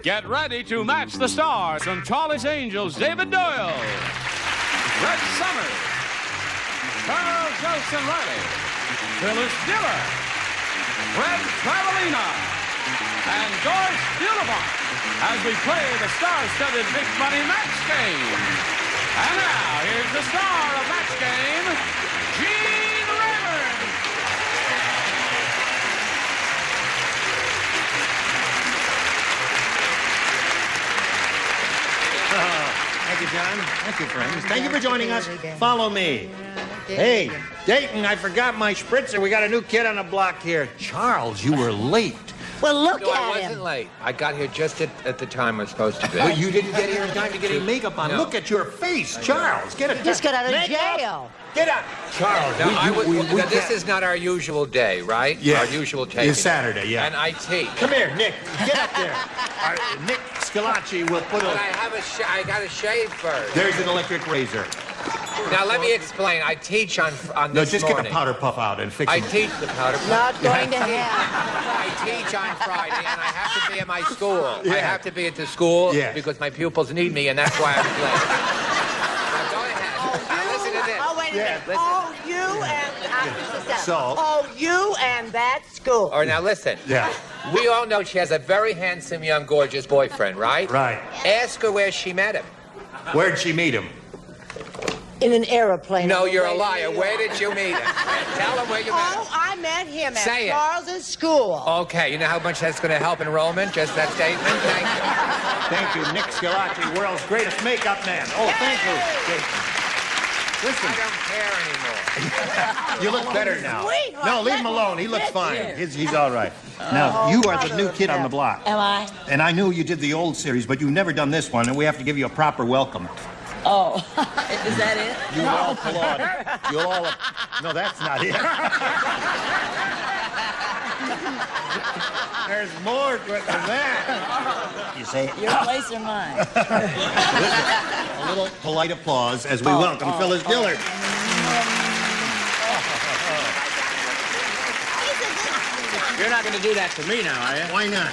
Get ready to match the stars from Charlie's Angels, David Doyle, Red Summers, Joyce and Reilly, Phyllis Diller, Red Travalena, and Joyce Bulifant as we play the star-studded Big Money Match Game. And now, here's the star of Match Game, Gene Raymond. Thank you, John. Thank you, friends. Thank you for joining us. Follow me. Hey, Dayton, I forgot my spritzer. We got a new kid on the block here. Charles, you were late. Well, look No, at I him. wasn't late. I got here just at the time I was supposed to be. Well, you didn't get here in time to get any makeup on. No. Look at your face, Charles. Get it. Just got out of Makeup? jail. Get out. Charles, Now, we this is not our usual day, right? Yeah. Our usual taping. It's Saturday, yeah. And I teach. Come here, Nick. Get up there. Nick Scalacci will put But a... I got to shave first. There's an electric razor. Now, let me explain. I teach on No, this just morning. get the powder puff out and fix I it. teach the powder puff. Not going to happen. I teach on Friday, and I have to be at my school. Yeah. I have to be at the school Yes. because my pupils need me, and that's why I'm late. Now, go ahead. Now, listen to this. Oh, wait a Yeah. minute. Oh, you and... So? Oh, you and that school. All right, now listen. Yeah. We all know she has a very handsome, young, gorgeous boyfriend, right? Right. Ask her where she met him. Where'd she meet him? In an airplane. No, on the you're way a to liar. New Where York. did you meet him? Tell him where you met Oh, him. I met him at Say it. Charles's school. Okay, you know how much that's going to help enrollment? Just that statement? Thank you. Thank you, Nick Scalacci, world's greatest makeup man. Oh, thank you. Listen, I don't care anymore. you look better now. Sweetheart, No, leave him let alone. me He looks fix fine. it. He's all right. Now, you are the new kid on the block. Am I? And I knew you did the old series, but you've never done this one, and we have to give you a proper welcome. Oh, is that it? You all applaud. You'll all... No, that's not it. There's more to it than that. You say, Your place or mine? a little polite applause as we welcome Phyllis Diller. You're not going to do that to me now, are you? Why not?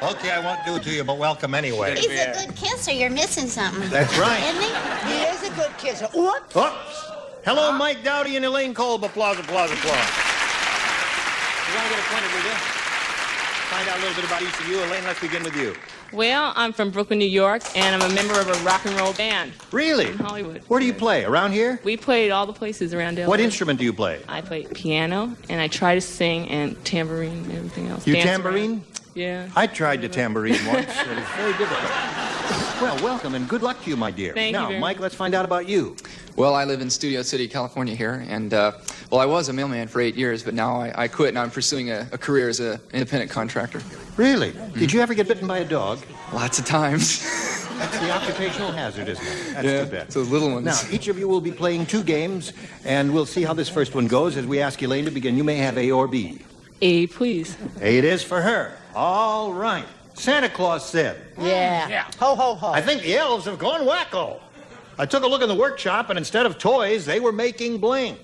Okay, I won't do it to you, but welcome anyway. He's a good kisser. You're missing something. That's right. Isn't he? He is a good kisser. Whoops. Oops. Hello, Mike Dowdy and Elaine Kolb. Applause, applause, applause. You want to get acquainted with you? Find out a little bit about each of you. Elaine, let's begin with you. Well, I'm from Brooklyn, New York, and I'm a member of a rock and roll band Really? in Hollywood. Where do you play? Around here? We played all the places around LA. What instrument do you play? I play piano, and I try to sing, and tambourine, and everything else. You Dance tambourine? around. Yeah. I tried to tambourine once. It was very difficult. Well, welcome and good luck to you, my dear. Thank you now, very Mike, much. let's find out about you. Well, I live in Studio City, California here, and, well, I was a mailman for 8 years, but now I quit, and I'm pursuing a career as an independent contractor. Really? Did you ever get bitten by a dog? Lots of times. That's the occupational hazard, isn't it? That's Yeah, too bad. those little ones. Now, each of you will be playing 2 games, and we'll see how this first one goes as we ask Elaine to begin. You may have A or B. A, please. A it is for her. All right. Santa Claus said, Yeah. Ho, ho, ho. I think the elves have gone wacko. I took a look in the workshop, and instead of toys, they were making blank.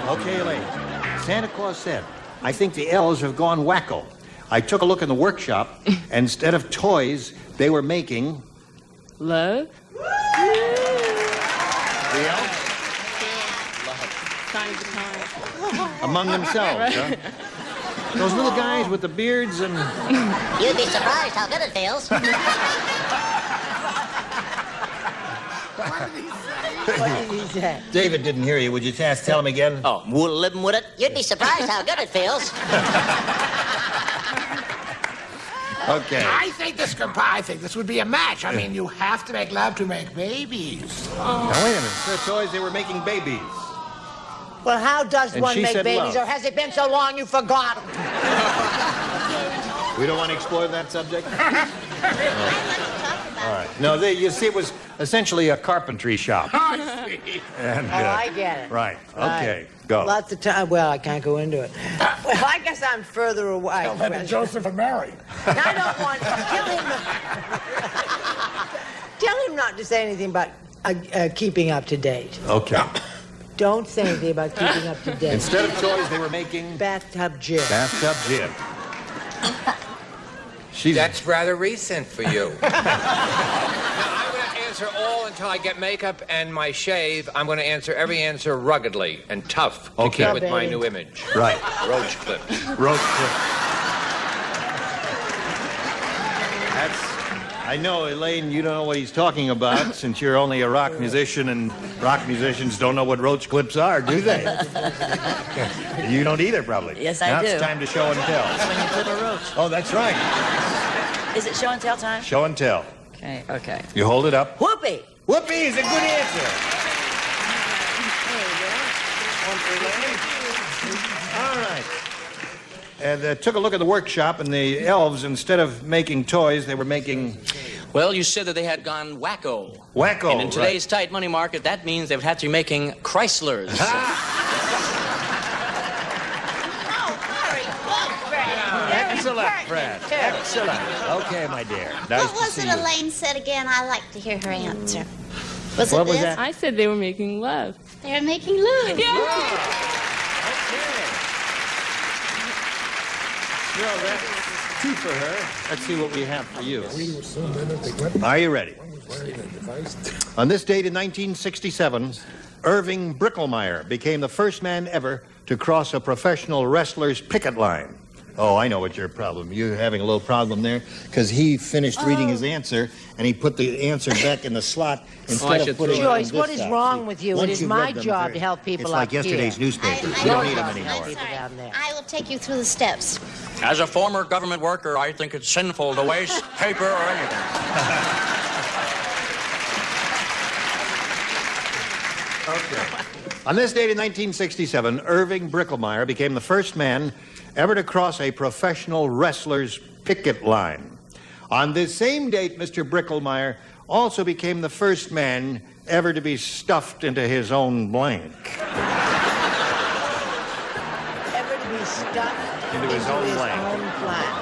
Okay, Elaine. Santa Claus said, I think the elves have gone wacko. I took a look in the workshop, and instead of toys, they were making... Love? The elves? Sign of the time. Among themselves, huh? Those little guys with the beards and... You'd be surprised how good it feels. What did he say? David didn't hear you. Would you tell him again? Oh, living with it? You'd be surprised how good it feels. Okay. I think this would be a match. I mean, you have to make love to make babies. Now, wait a minute. Instead of toys, they were making babies. Well, how does And one she make said babies, love. or has it been so long you forgot? We don't want to explore that subject? All right. No, you see, it was essentially a carpentry shop. I see. And, Oh, I get it. Right. Right. Okay. Go. Lots of time. Well, I can't go into it. Well, I guess I'm further away. Tell that to Joseph and Mary. I don't want. Tell him not to say anything about keeping up to date. Okay. Don't say anything about keeping up to date. Instead of toys, they were making Bathtub gin. bathtub gin. That's rather recent for you. Now, I'm going to answer all until I get makeup and my shave. I'm going to answer every answer ruggedly and tough to keep with my new image. Right. Roach clips. Roach clip. I know, Elaine, you don't know what he's talking about since you're only a rock musician, and rock musicians don't know what roach clips are, do they? You don't either, probably. Yes, I do. Now it's time to show and tell. That's when you clip a roach. Oh, that's right. Is it show and tell time? Show and tell. Okay, okay. You hold it up. Whoopee! Whoopee is a good answer. All right. And took a look at the workshop, and the elves, instead of making toys, they were making... Well, you said that they had gone wacko. Wacko, And in today's tight money market, that means they would have to be making Chryslers. Excellent, Fred. Excellent. Okay, my dear. Nice What was to it see you. Elaine said again? I like to hear her answer. Was What it was this? that? I said they were making love. They were making love. Well, that's two for her. Let's see what we have for you. Are you ready? On this date in 1967, Irving Bricklemeyer became the first man ever to cross a professional wrestler's picket line. Oh, I know what your problem. You're having a little problem there because he finished reading his answer and he put the answer back in the slot instead of putting it on Joyce, this what is side. wrong See, with you? It once is you've my read them, job to help people it's like up here. yesterday's newspapers. We don't need them anymore. I'm sorry. down there. I will take you through the steps. As a former government worker, I think it's sinful to waste paper or anything. Okay. On this date in 1967, Irving Bricklemeyer became the first man ever to cross a professional wrestler's picket line. On this same date, Mr. Bricklemeyer also became the first man ever to be stuffed into his own blank. Ever to be stuffed Into his own blank. flat.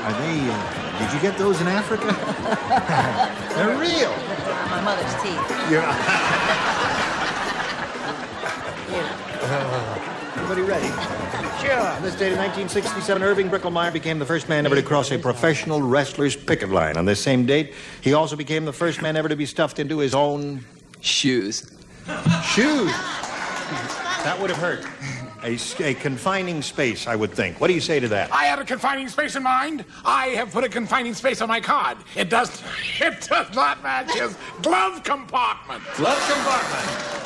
Are they, did you get those in Africa? They're real. My mother's teeth. Everybody ready? Sure. On this date in 1967, Irving Bricklemeyer became the first man ever to cross a professional wrestler's picket line. On this same date, he also became the first man ever to be stuffed into his own... Shoes. shoes. That would have hurt. A confining space, I would think. What do you say to that? I had a confining space in mind. I have put a confining space on my card. It does not match his glove compartment. Glove compartment.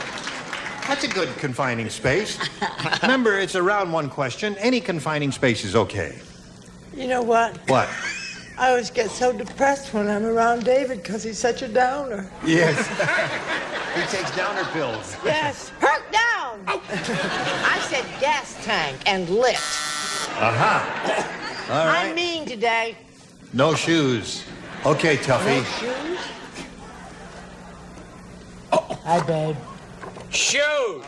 That's a good confining space. Remember, it's a round one question. Any confining space is okay. You know what? What? I always get so depressed when I'm around David because he's such a downer. Yes. He takes downer pills. Yes. Perk down! I said gas tank and lit. Aha. All right. I'm mean today. No shoes. Okay, Tuffy. No shoes? Hi, babe. Shoot!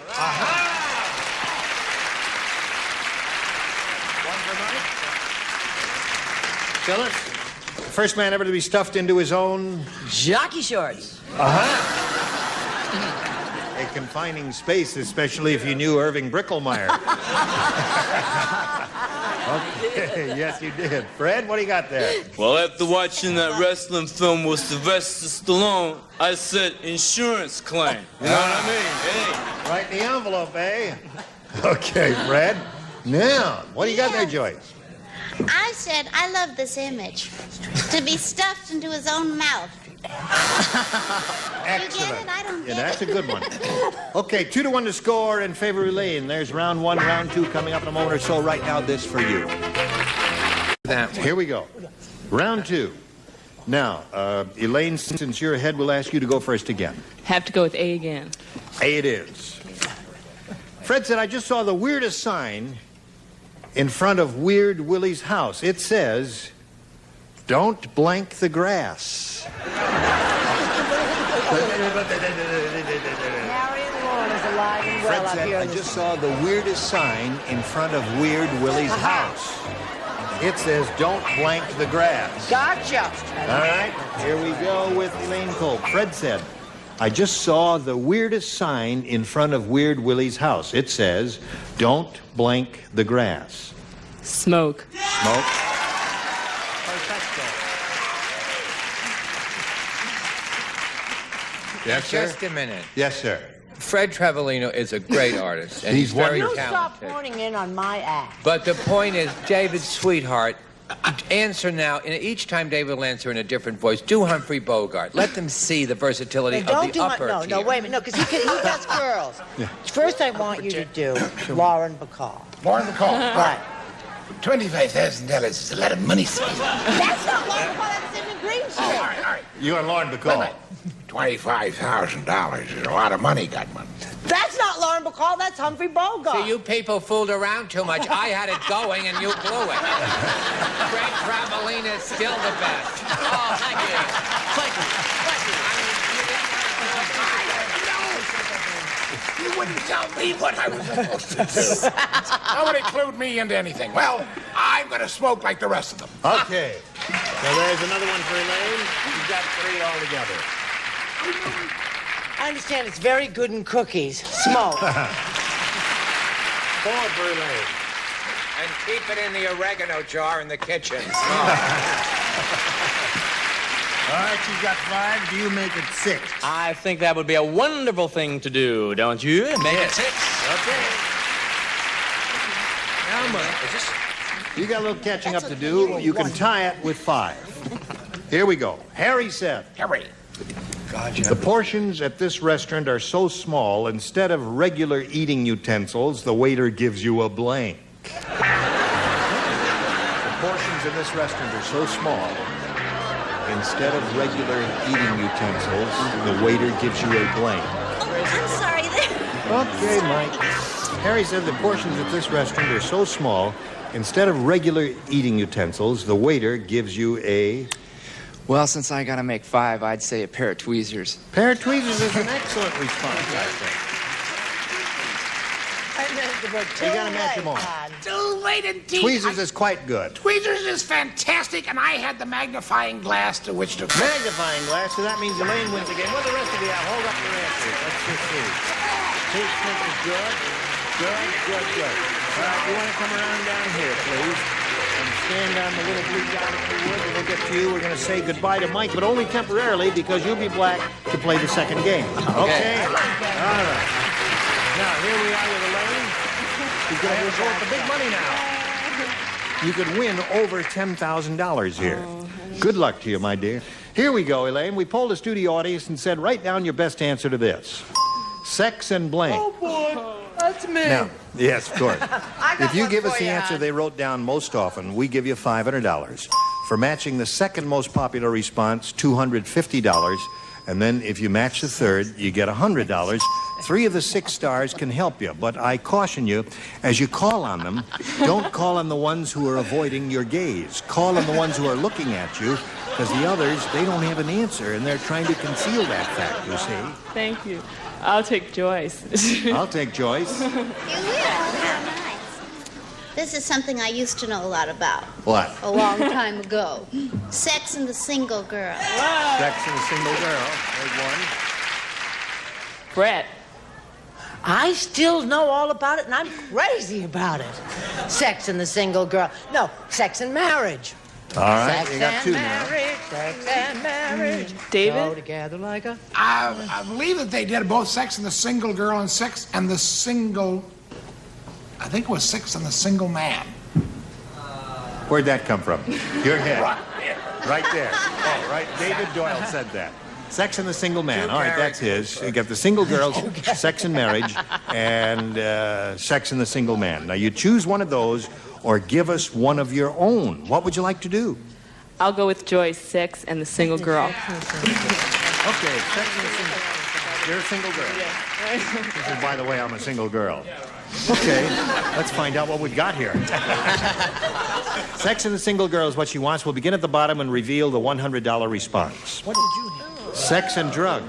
Phyllis? First man ever to be stuffed into his own... Jockey shorts. A confining space, especially if you knew Irving Bricklemeyer. Okay, yes, you did. Fred, what do you got there? Well, after watching that wrestling film with Sylvester Stallone, I said insurance claim. You know what I mean? Hey. Right in the envelope, eh? Okay, Fred. Now, what do you got there, Joyce? I said, I love this image. To be stuffed into his own mouth. Excellent. You get it? I don't get That's it. a good one. Okay, 2-1 to score in favor of Elaine. There's round one, round two coming up in a moment or so. Right now, this for you. Here we go. Round two. Now, Elaine, since you're ahead, we'll ask you to go first again. Have to go with A again. A it is. Fred said, I just saw the weirdest sign in front of Weird Willie's house. It says, don't blank the grass. Fred said, I just saw the weirdest sign in front of Weird Willie's house. It says, don't blank the grass. Gotcha. All right, here we go with Elaine Cole. Fred said, I just saw the weirdest sign in front of Weird Willie's house. It says, "Don't blank the grass." Smoke. Smoke. Yes, sir? Just a minute. Yes, sir. Fred Travalena is a great artist, and he's very You talented. stop pointing in on my act. But the point is, David, sweetheart, answer now. And each time David will answer in a different voice. Do Humphrey Bogart. Let them see the versatility Don't of do the upper no, tier. wait a minute. No, because he does girls. First, I want you to do Lauren Bacall. Lauren Bacall. Right. $25,000 is a lot of money, sir. That's not Lauren Bacall. That's Sidney Greenstreet. All right. You and Lauren Bacall. $25,000 is a lot of money, Gutman. That's not Lauren Bacall. That's Humphrey Bogart. See, you people fooled around too much. I had it going, and you blew it. Fred Travalena is still the best. Oh, thank you. Thank you. You wouldn't tell me what I was supposed to do. Nobody clued me into anything. Well, I'm going to smoke like the rest of them. Okay. So there's another one for Elaine. You've got 3 altogether. I understand it's very good in cookies. Smoke. 4 for Elaine. And keep it in the oregano jar in the kitchen. All right, you've got 5. Do you make it 6? I think that would be a wonderful thing to do, don't you? Make it 6. Okay. How much? You got a little catching up to do. You can tie it with 5. Here we go. Harry said, Harry. the portions at this restaurant are so small, instead of regular eating utensils, the waiter gives you a blank. The portions in this restaurant are so small, instead of regular eating utensils, the waiter gives you a blank. Oh, I'm sorry. Okay, Mike. Harry said the portions at this restaurant are so small, instead of regular eating utensils, the waiter gives you a... Well, since I gotta make 5, I'd say a pair of tweezers. Pair of tweezers is an excellent response, I think. You gotta match them all. Too late indeed. Tweezers is quite good. Tweezers is fantastic, and I had the magnifying glass to which to... Magnifying glass, so that means Elaine wins the game. What do the rest of you have? Hold up your answers. Let's just see. Toothpick is good. Good. All right, you want to come around down here, please? And stand on the little blue dot if you would. We'll get to you. We're going to say goodbye to Mike, but only temporarily because you'll be black to play the second game. Okay? All right. Now, here we are with Elaine. You're going to go with the big money now. You could win over $10,000 here. Good luck to you, my dear. Here we go, Elaine. We polled the studio audience and said, write down your best answer to this. Sex and blank. Oh, boy. That's me. Now, yes, of course. If you give us the you, answer hon. they wrote down most often, we give you $500. For matching the second most popular response, $250. And then if you match the third, you get $100. 3 of the 6 stars can help you, but I caution you, as you call on them, don't call on the ones who are avoiding your gaze. Call on the ones who are looking at you, because the others, they don't have an answer, and they're trying to conceal that fact, you see. Thank you. I'll take Joyce. I'll take Joyce. You will. How nice. This is something I used to know a lot about. What? A long time ago. Sex and the Single Girl. Sex and a Single Girl. There's one. Brett. I still know all about it, and I'm crazy about it. Sex and the Single Girl. No, Sex and Marriage. All right, Sex you got 2 and now. marriage, sex and marriage. David? Go together like a... I believe that they did both Sex and the Single Girl and Sex and the Single... I think it was Sex and the Single Man. Where'd that come from? Your head. Right there. Oh, right. David Doyle said that. Sex and the Single Man. All right, that's his. You got the Single Girls, Sex and Marriage, and Sex and the Single Man. Now, you choose one of those or give us one of your own. What would you like to do? I'll go with Joyce, Sex and the Single Girl. Okay, Sex and the Single. You're a single girl. She said, by the way, I'm a single girl. Okay, let's find out what we've got here. Sex and the Single Girl is what she wants. We'll begin at the bottom and reveal the $100 response. What did you have? Sex and drugs.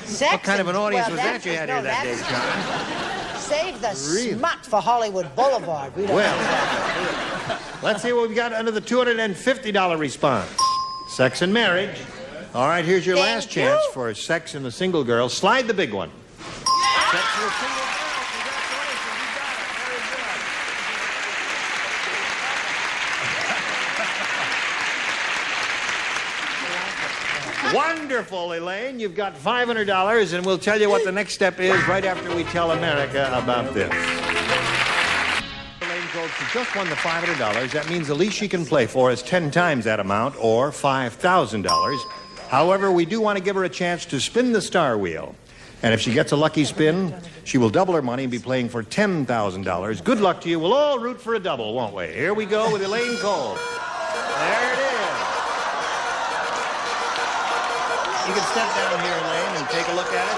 Sex What kind of an audience was that you had here no, that day, John? Save the Really? smut for Hollywood Boulevard. We don't Well. have that. Let's see what we got under the $250 response. Sex and marriage. All right, here's your last Thank you. chance for Sex and the Single Girl. Slide the big one. Sex and the Single Girl. Wonderful, Elaine. You've got $500, and we'll tell you what the next step is right after we tell America about this. Elaine Gold, she just won the $500. That means the least she can play for is 10 times that amount, or $5,000. However, we do want to give her a chance to spin the star wheel. And if she gets a lucky spin, she will double her money and be playing for $10,000. Good luck to you. We'll all root for a double, won't we? Here we go with Elaine Gold. There it is. You can step down here, Elaine, and take a look at it.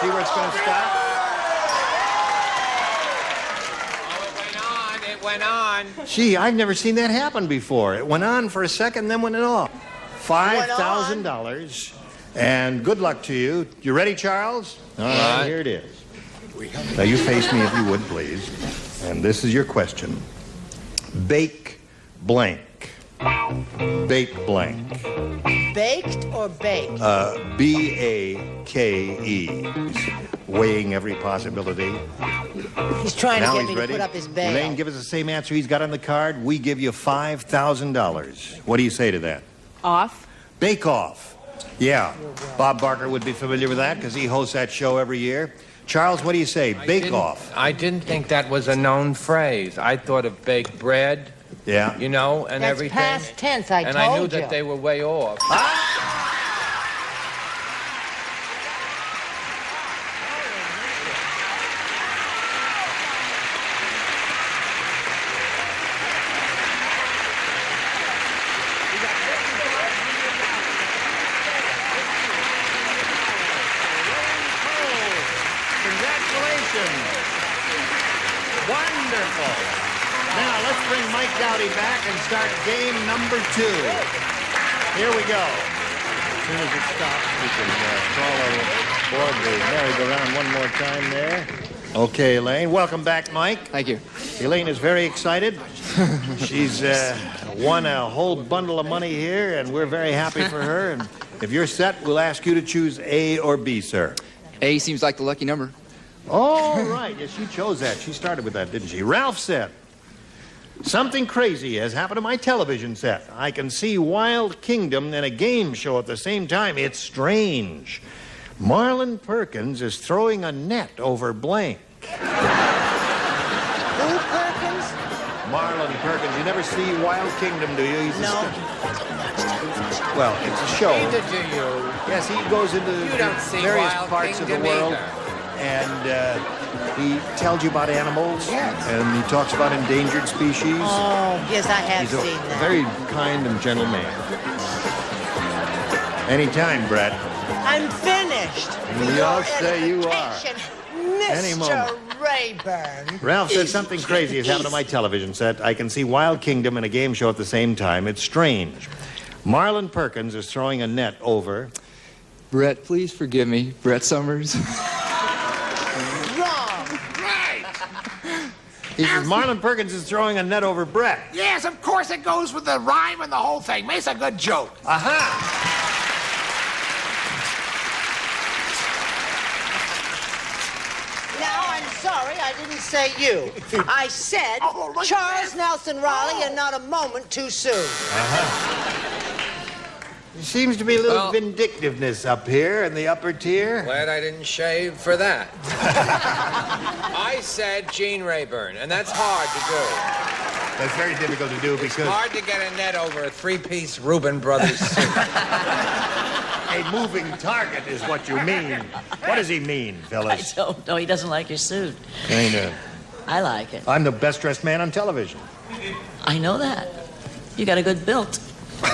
See where it's going to stop. Oh, it went on. Gee, I've never seen that happen before. It went on for a second, then went off. $5,000. And good luck to you. You ready, Charles? All right, here it is. Now, you face me if you would, please. And this is your question. Bake blank. Bake blank. Baked or baked? B-A-K-E. Weighing every possibility. He's trying Now to get he's me ready. to put up his bail. Elaine, give us the same answer he's got on the card. We give you $5,000. What do you say to that? Off. Bake Off. Yeah. Bob Barker would be familiar with that because he hosts that show every year. Charles, what do you say? Bake Off. I didn't think that was a known phrase. I thought of baked bread. Yeah. You know, and That's everything. past tense, I and told I knew you. that they were way off. Congratulations. Wonderful. Now, let's bring Mike Dowdy back and start game number 2. Here we go. As soon as it stops, we can crawl aboard the merry-go-round one more time there. Okay, Elaine. Welcome back, Mike. Thank you. Elaine is very excited. She's won a whole bundle of money here, and we're very happy for her. And if you're set, we'll ask you to choose A or B, sir. A seems like the lucky number. All right. Yes, she chose that. She started with that, didn't she? Ralph said, something crazy has happened to my television set. I can see Wild Kingdom and a game show at the same time. It's strange. Marlon Perkins is throwing a net over blank. Who, Perkins? Marlon Perkins. You never see Wild Kingdom, do you? He's No. Well, it's a show. Neither do you. Yes, he goes into You don't see various Wild parts Kingdom of the world. either. And he tells you about animals. Yes. And he talks about endangered species. Oh, yes, I have He's seen a that. very kind and gentle man. Anytime, Brett. I'm finished. You all say you are. Any Mr. moment. Rayburn. Ralph said something crazy has happened to my television set. I can see Wild Kingdom and a game show at the same time. It's strange. Marlon Perkins is throwing a net over. Brett, please forgive me. Brett Summers. Wrong. Right. He says Marlon Perkins is throwing a net over Brett. Yes, of course it goes with the rhyme and the whole thing. Makes a good joke. Aha! Now, I'm sorry, I didn't say you. I said Oh, look at Charles that. Nelson Reilly and not a moment too soon. There seems to be a little Well- vindictiveness up here in the upper tier. Glad I didn't shave for that. I said Gene Rayburn, and that's hard to do. That's very difficult to do because Hard to get a net over a three-piece Reuben Brothers suit. a moving target is what you mean. What does he mean, I Phyllis? don't know. He doesn't like your suit. I know. I like it. I'm the best dressed man on television. I know that. You got a good build. You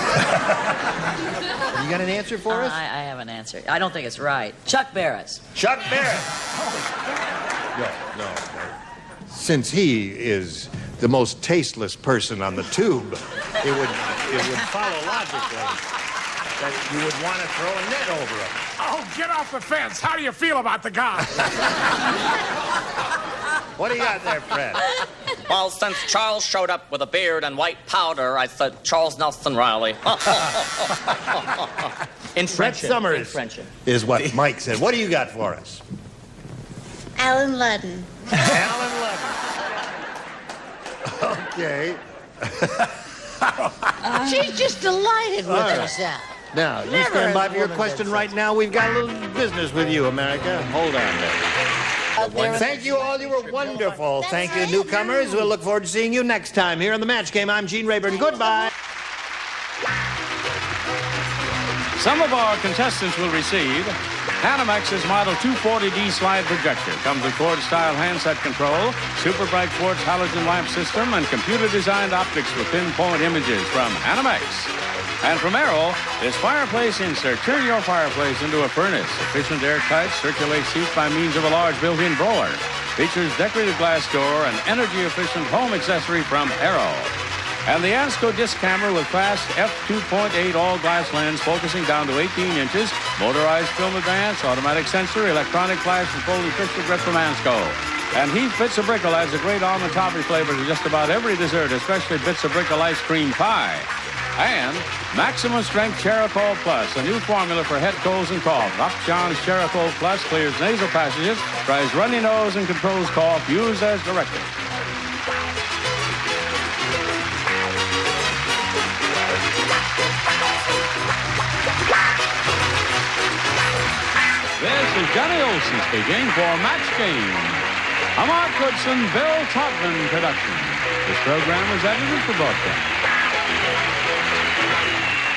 got an answer for us? I have an answer. I don't think it's right. Chuck Barris. Chuck Barrett. No. Since he is the most tasteless person on the tube, it would follow logically that you would want to throw a net over him. Oh, get off the fence. How do you feel about the guy? What do you got there, Fred? Well, since Charles showed up with a beard and white powder, I said Charles Nelson Reilly. In Fred French. Summers is what Mike said. What do you got for us? Alan Ludden. Alan Levin. Okay. She's just delighted with herself. Now, you Never stand by has for your woman question been right now. We've got a little business with you, America. Hold on there. Thank you all. You were wonderful. Thank you, newcomers. We'll look forward to seeing you next time here on The Match Game. I'm Gene Rayburn. Goodbye. Some of our contestants will receive Panamex's Model 240D slide projector. Comes with Ford-style handset control, super bright quartz halogen lamp system, and computer-designed optics with pinpoint images from Panamex. And from Arrow, this fireplace insert. Turn your fireplace into a furnace. Efficient airtight, circulates heat by means of a large built-in blower. Features decorative glass door and energy-efficient home accessory from Arrow. And the Ansco disc camera with fast f2.8 all-glass lens focusing down to 18 inches, motorized film advance, automatic sensor, electronic flash, and folding pistol grip from Ansco. And Heath Bits of Brickle adds a great almond toffee flavor to just about every dessert, especially Bits of Brickle ice cream pie. And Maximum Strength Cheracol Plus, a new formula for head colds and cough. Upjohn's Cheracol Plus clears nasal passages, dries runny nose, and controls cough. Used as directed. This is Johnny Olson speaking for Match Game. A Mark Goodson, Bill Todman production. This program is edited for broadcast.